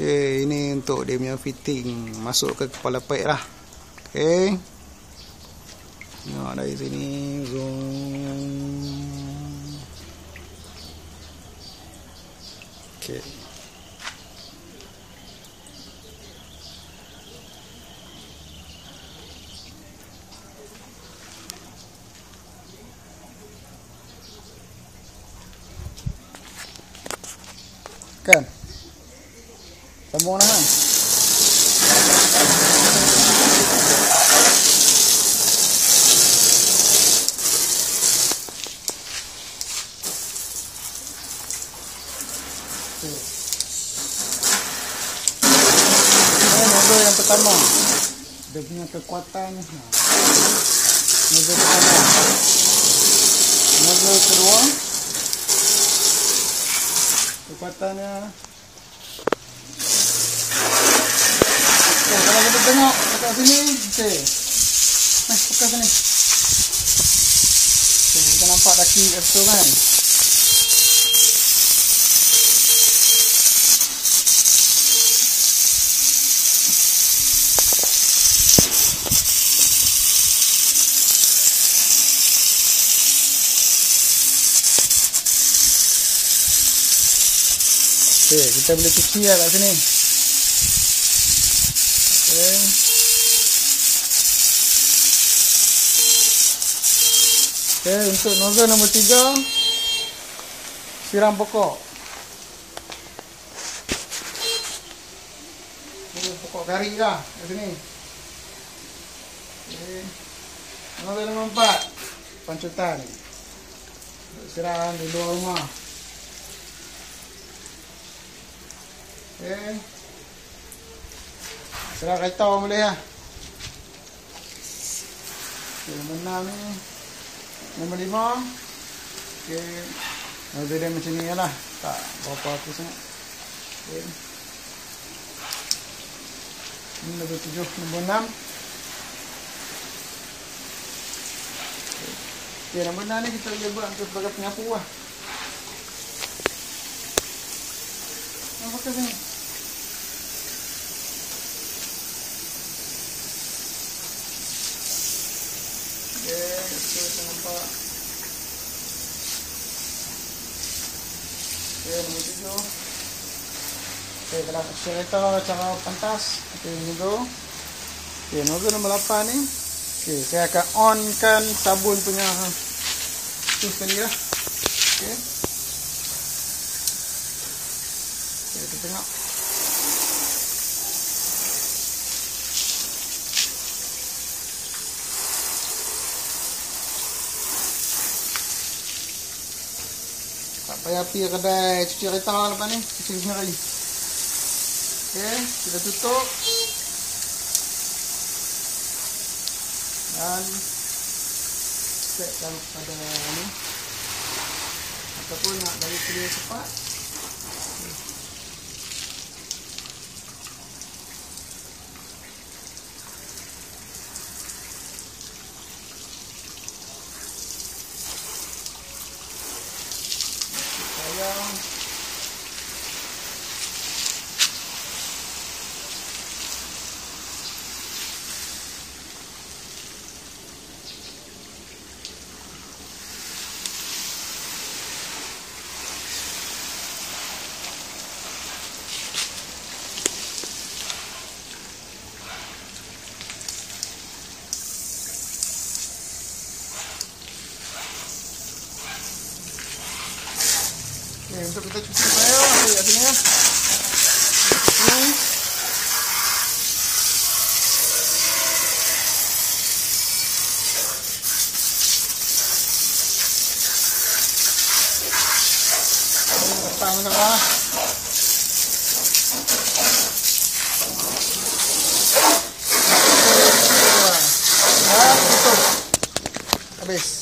Okey, ini untuk dia punya fitting masuk ke kepala pipe lah. Okey. Tengok dari sini, zoom. Okey. Kan? Sambung dah kan? Ini nozzle yang pertama. Dia punya kekuatan. Nozzle pertama. Nozzle kedua. Kekuatannya. Kalau kita tengok dekat sini, okey. Buka sini. Okey, kita nampak daki kat situ kan. Okey, kita boleh cuci lah kat sini. Okey. Okey, untuk nozzle nombor 3, siram pokok. Ini pokok kari lah kat sini. Okey. Nozzle nombor 4, pancutan. Siram di luar rumah. Okey. Serah kereta boleh lah. Okey, nombor 6 ni. Nombor 5. Okey. Nozzle dia macam ni lah. Tak berapa aku sangat. Okey. Ini nombor 7. Nombor 6. Okey, nombor 6 ni kita boleh buat untuk sebagai penyapu lah. Pakai sini. Okey, kita nampak. Okey, nombor 7. Okey, kalau kereta cara pantas. Okey, ini dulu. Okey, nozzle nombor 8 ni. Okey, saya akan onkan sabun punya tu sekali lah. Okey. Okey, kita tengok. Tak payah pergi kedai cuci kereta lepas ni, cuci sendiri. Okey, kita tutup. Dan setkan pada ni. Ataupun nak dari clear cepat. Sayang. Okay, untuk kita cuci saya kat sini ya. Ini. Petang tengah. Tutup. Habis.